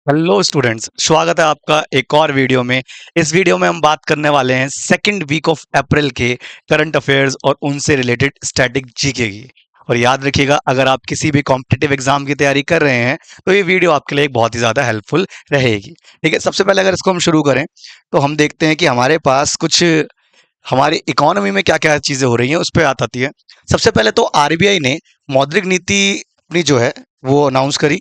Hello students, स्वागत है आपका एक और वीडियो में। इस वीडियो में हम बात करने वाले हैं सेकंड वीक ऑफ अप्रैल के करंट अफेयर्स और उनसे रिलेटेड स्टैटिक जीके की। और याद रखिएगा, अगर आप किसी भी कॉम्पिटिटिव एग्जाम की तैयारी कर रहे हैं तो ये वीडियो आपके लिए एक बहुत ही ज़्यादा हेल्पफुल रहेगी। ठीक है, सबसे पहले अगर इसको हम शुरू करें तो हम देखते हैं कि हमारे पास कुछ हमारी इकोनॉमी में क्या क्या चीज़ें हो रही हैं, उस पर बात आती है। सबसे पहले तो आरबीआई ने मौद्रिक नीति अपनी जो है वो अनाउंस करी,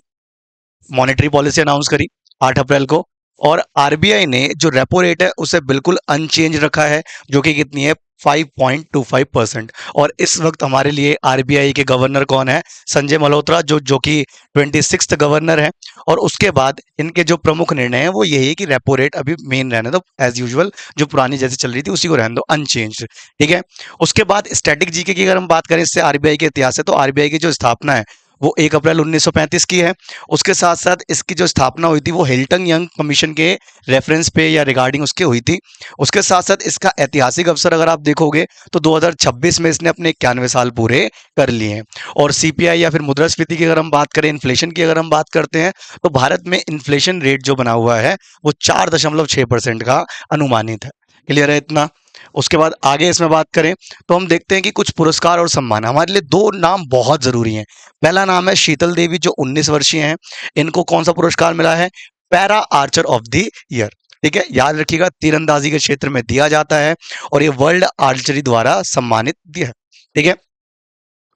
मॉनेटरी पॉलिसी अनाउंस करी 8 अप्रैल को। और आरबीआई ने जो रेपो रेट है उसे बिल्कुल अनचेंज रखा है, जो कि कितनी है 5.25%। और इस वक्त हमारे लिए आरबीआई के गवर्नर कौन है? संजय मल्होत्रा, जो कि 26th गवर्नर है। और उसके बाद इनके जो प्रमुख निर्णय है वो यही है कि रेपो रेट अभी मेन रहने दो, एज यूजुअल जो पुरानी जैसे चल रही थी उसी को रहने दो, अनचेंज। ठीक है। उसके बाद स्टैटिक जीके की अगर हम बात करें, इससे आरबीआई के इतिहास है, तो आरबीआई की जो स्थापना है वो 1 अप्रैल 1935 की है। उसके साथ साथ इसकी जो स्थापना हुई थी वो हिल्टन यंग कमीशन के रेफरेंस पे या रिगार्डिंग उसके हुई थी। उसके साथ साथ इसका ऐतिहासिक अवसर अगर आप देखोगे तो 2026 में इसने अपने 91 साल पूरे कर लिए हैं। और सीपीआई या फिर मुद्रास्फीति की अगर हम बात करें, इन्फ्लेशन की अगर हम बात करते हैं, तो भारत में इन्फ्लेशन रेट जो बना हुआ है वो 4.6% का अनुमानित है। क्लियर है इतना? उसके बाद आगे इसमें बात करें तो हम देखते हैं कि कुछ पुरस्कार और सम्मान हमारे लिए, दो नाम बहुत जरूरी हैं। पहला नाम है शीतल देवी, जो 19 वर्षीय हैं। इनको कौन सा पुरस्कार मिला है? Para Archer of the year. ठीक है, याद रखिएगा, तीरंदाजी के क्षेत्र में दिया जाता है और ये वर्ल्ड आर्चरी द्वारा सम्मानित दिया है। ठीक है।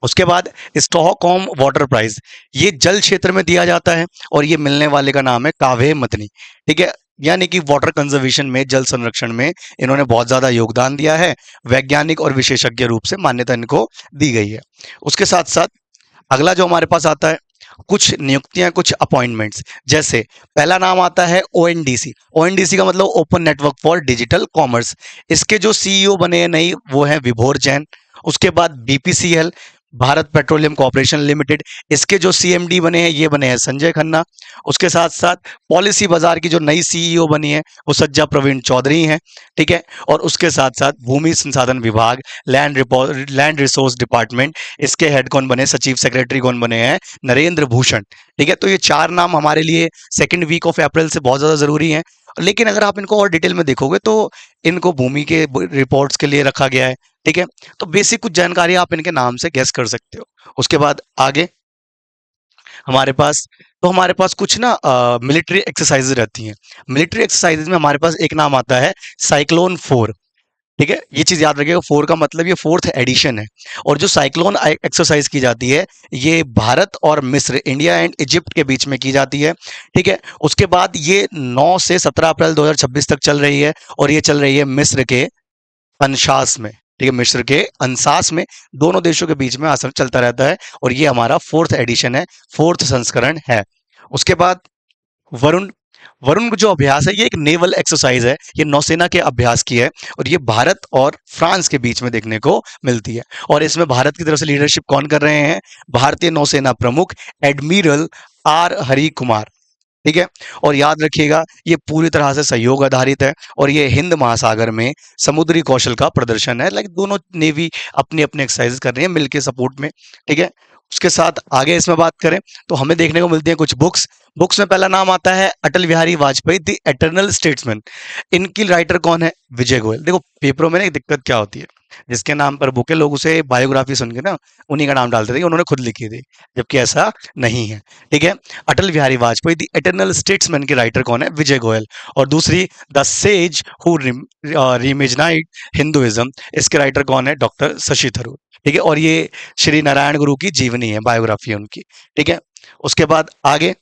उसके बाद स्टॉकहोम वाटर प्राइज, ये जल क्षेत्र में दिया जाता है और ये मिलने वाले का नाम है काव्य मदनी। ठीक है, यानी कि वाटर कंजर्वेशन में, जल संरक्षण में इन्होंने बहुत ज्यादा योगदान दिया है। वैज्ञानिक और विशेषज्ञ रूप से मान्यता इनको दी गई है। उसके साथ साथ अगला जो हमारे पास आता है, कुछ नियुक्तियां, कुछ अपॉइंटमेंट्स। जैसे पहला नाम आता है ओएनडीसी। ओएनडीसी का मतलब open network for digital commerce. इसके जो सीईओ बने हैं नई, वो हैं विभोर जैन। उसके बाद BPCL, Bharat petroleum corporation limited, इसके जो सीएमडी बने हैं ये बने हैं संजय खन्ना। उसके साथ साथ पॉलिसी बाजार की जो नई सीईओ बनी है वो सज्जा प्रवीण चौधरी हैं। ठीक है। और उसके साथ साथ भूमि संसाधन विभाग, लैंड रिसोर्स डिपार्टमेंट, इसके हेड कौन बने, सचिव सेक्रेटरी कौन बने हैं? नरेंद्र भूषण। ठीक है, तो ये चार नाम हमारे लिए सेकंड वीक ऑफ अप्रैल से बहुत ज्यादा जरूरी हैं। लेकिन अगर आप इनको और डिटेल में देखोगे तो इनको भूमि के रिपोर्ट्स के लिए रखा गया है। ठीक है। तो बेसिक कुछ जानकारी आप इनके नाम से गैस कर सकते हो। उसके बाद आगे हमारे पास कुछ ना मिलिट्री एक्सरसाइजेज रहती हैं। मिलिट्री एक्सरसाइजेज में हमारे पास एक नाम आता है साइक्लोन 4। ठीक है, ये चीज याद रखिएगा, 4 का मतलब ये फोर्थ एडिशन है। और जो साइक्लोन एक्सरसाइज की जाती है ये भारत और मिस्र, इंडिया एंड इजिप्ट के बीच में की जाती है। ठीक है। उसके बाद ये 9 से 17 अप्रैल 2026 तक चल रही है और ये चल रही है मिस्र के अंशास में। ठीक है, मिस्र के अंसास में, दोनों देशों के बीच में आसन चलता रहता है और ये हमारा फोर्थ एडिशन है, फोर्थ संस्करण है। उसके बाद वरुण वरुण जो अभ्यास है ये एक नेवल एक्सरसाइज है, ये नौसेना के अभ्यास की है और ये भारत और फ्रांस के बीच में देखने को मिलती है। और इसमें भारत की तरफ से लीडरशिप कौन कर रहे हैं? भारतीय नौसेना प्रमुख एडमिरल आर हरि कुमार। ठीक है। और याद रखिएगा, ये पूरी तरह से सहयोग आधारित है और ये हिंद महासागर में समुद्री कौशल का प्रदर्शन है। लाइक दोनों नेवी अपने अपने एक्सरसाइज कर रही है मिलके सपोर्ट में। ठीक है। उसके साथ आगे इसमें बात करें तो हमें देखने को मिलती है कुछ बुक्स। बुक्स में पहला नाम आता है Atal Bihari Vajpayee, the eternal statesman. इनकी राइटर कौन है? विजय गोयल। देखो पेपरों में ना एक दिक्कत क्या होती है, जिसके नाम पर बुक है लोग उसे बायोग्राफी सुन के ना उन्हीं का नाम डालते थे कि उन्होंने खुद लिखी थी, जबकि ऐसा नहीं है। ठीक है। Atal Bihari Vajpayee the eternal statesman के राइटर कौन है? विजय गोयल। और दूसरी the sage who reimagined Hinduism, इसके राइटर कौन है? डॉक्टर शशि थरूर। ठीक है। और ये श्री नारायण गुरु की जीवनी है, बायोग्राफी है उनकी। ठीक है। उसके बाद आगे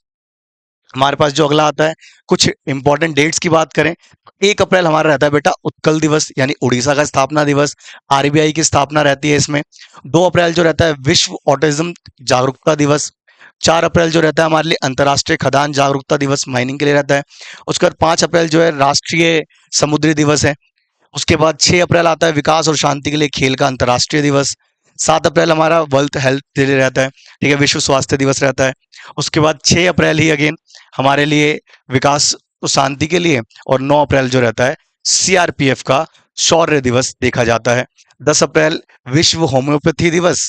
हमारे पास जो अगला आता है, कुछ इंपॉर्टेंट डेट्स की बात करें। 1 अप्रैल हमारा रहता है बेटा उत्कल दिवस, यानी उड़ीसा का स्थापना दिवस। आरबीआई की स्थापना रहती है इसमें। 2 अप्रैल जो रहता है विश्व ऑटिज्म जागरूकता दिवस। 4 अप्रैल जो रहता है हमारे लिए अंतर्राष्ट्रीय खदान जागरूकता दिवस, माइनिंग के लिए रहता है। उसके बाद 5 अप्रैल जो है राष्ट्रीय समुद्री दिवस है। उसके बाद 6 अप्रैल आता है विकास और शांति के लिए खेल का अंतर्राष्ट्रीय दिवस। 7 अप्रैल हमारा वर्ल्ड हेल्थ डे रहता है। ठीक है, विश्व स्वास्थ्य दिवस रहता है। उसके बाद 6 अप्रैल ही अगेन हमारे लिए विकास और शांति के लिए, और 9 अप्रैल जो रहता है सीआरपीएफ का शौर्य दिवस देखा जाता है। 10 अप्रैल विश्व होम्योपैथी दिवस।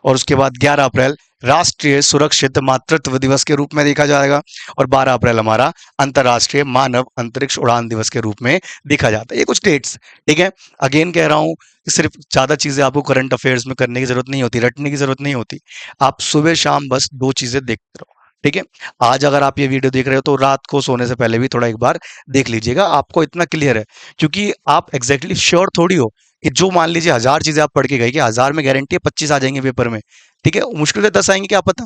और उसके बाद 11 अप्रैल राष्ट्रीय सुरक्षित मातृत्व दिवस के रूप में देखा जाएगा। और 12 अप्रैल हमारा अंतर्राष्ट्रीय मानव अंतरिक्ष उड़ान दिवस के रूप में देखा जाता है। ये कुछ डेट्स, ठीक है। अगेन कह रहा हूँ कि सिर्फ ज्यादा चीजें आपको करंट अफेयर्स में करने की जरूरत नहीं होती, रटने की जरूरत नहीं होती। आप सुबह शाम बस दो चीजें देखते रहो, ठीक है। आज अगर आप ये वीडियो देख रहे हो तो रात को सोने से पहले भी थोड़ा एक बार देख लीजिएगा, आपको इतना क्लियर है। क्योंकि आप एग्जैक्टली श्योर थोड़ी हो कि जो मान लीजिए 1000 चीजें आप पढ़ के गए कि 1000 में गारंटी है 25 आ जाएंगे पेपर में, ठीक है, मुश्किल से 10 आएंगे क्या पता,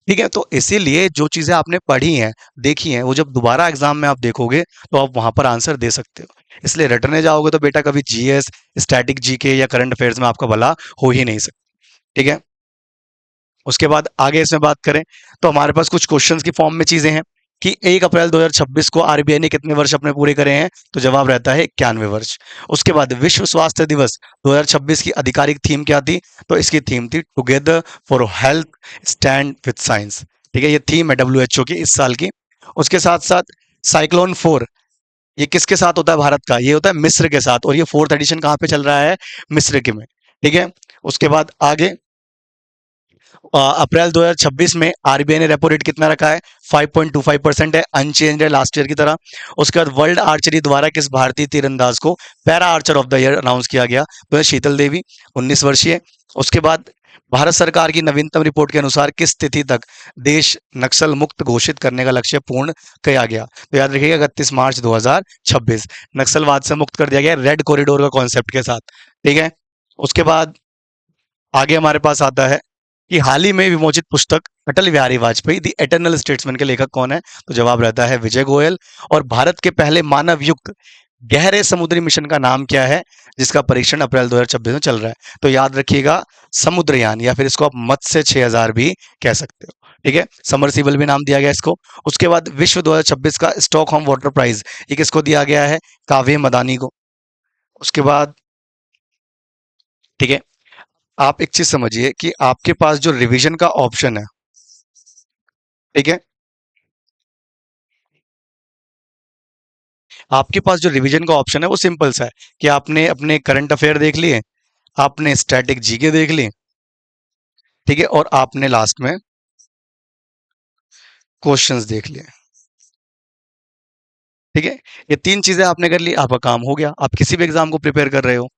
ठीक है। तो इसीलिए जो चीजें आपने पढ़ी हैं, देखी हैं, वो जब दोबारा एग्जाम में आप देखोगे तो आप वहां पर आंसर दे सकते हो। इसलिए रटने जाओगे तो बेटा कभी जीएस, स्टैटिक जीके या करंट अफेयर्स में आपका भला हो ही नहीं सकता, ठीक है। उसके बाद आगे इसमें बात करें तो हमारे पास कुछ क्वेश्चंस की फॉर्म में चीजें हैं कि 1 अप्रैल 2026 को आरबीआई ने कितने वर्ष अपने पूरे करे हैं, तो जवाब रहता है 91 वर्ष। उसके बाद विश्व स्वास्थ्य दिवस 2026 की आधिकारिक थीम क्या थी, तो इसकी थीम थी together for health stand with science, ठीक है। ये थीम है डब्ल्यूएचओ की इस साल की। उसके साथ साथ साइक्लोन 4, ये किसके साथ होता है भारत का, ये होता है मिस्र के साथ, और ये फोर्थ एडिशन कहाँ पे चल रहा है, मिस्र के में, ठीक है। उसके बाद आगे अप्रैल 2026 में आरबीआई ने रेपो रेट कितना रखा है, 5.25% है, अनचेंज है लास्ट ईयर की तरह। उसके बाद वर्ल्ड आर्चरी द्वारा किस भारतीय तीरंदाज को para Archer of the year announce किया गया, तो शीतल देवी, 19 वर्षीय। उसके बाद भारत सरकार की नवीनतम रिपोर्ट के अनुसार किस तिथि तक देश नक्सल मुक्त घोषित करने का लक्ष्य पूर्ण किया गया, तो याद रखिएगा 31 मार्च 2026 नक्सलवाद से मुक्त कर दिया गया रेड कॉरिडोर का कॉन्सेप्ट के साथ, ठीक है। उसके बाद आगे हमारे पास आता है कि हाल ही में विमोचित पुस्तक Atal Bihari Vajpayee the eternal statesman के लेखक कौन है, तो जवाब रहता है विजय गोयल। और भारत के पहले मानव युक्त गहरे समुद्री मिशन का नाम क्या है, जिसका परीक्षण अप्रैल 2026 में चल रहा है, तो याद रखिएगा समुद्रयान, या फिर इसको आप मत्स्य 6000 भी कह सकते हो, ठीक है। समरसीबल भी नाम दिया गया इसको। उसके बाद विश्व 2026 का स्टॉकहोम वाटर प्राइज, ये किसको दिया गया है, काव्य मदानी को। उसके बाद, ठीक है, आप एक चीज समझिए कि आपके पास जो रिवीजन का ऑप्शन है, ठीक है, आपके पास जो रिवीजन का ऑप्शन है वो सिंपल सा है कि आपने अपने करंट अफेयर देख लिए, आपने स्टैटिक जीके देख ली, ठीक है, और आपने लास्ट में क्वेश्चंस देख लिए, ठीक है। ये तीन चीजें आपने कर ली, आपका काम हो गया, आप किसी भी एग्जाम को प्रिपेयर कर रहे हो।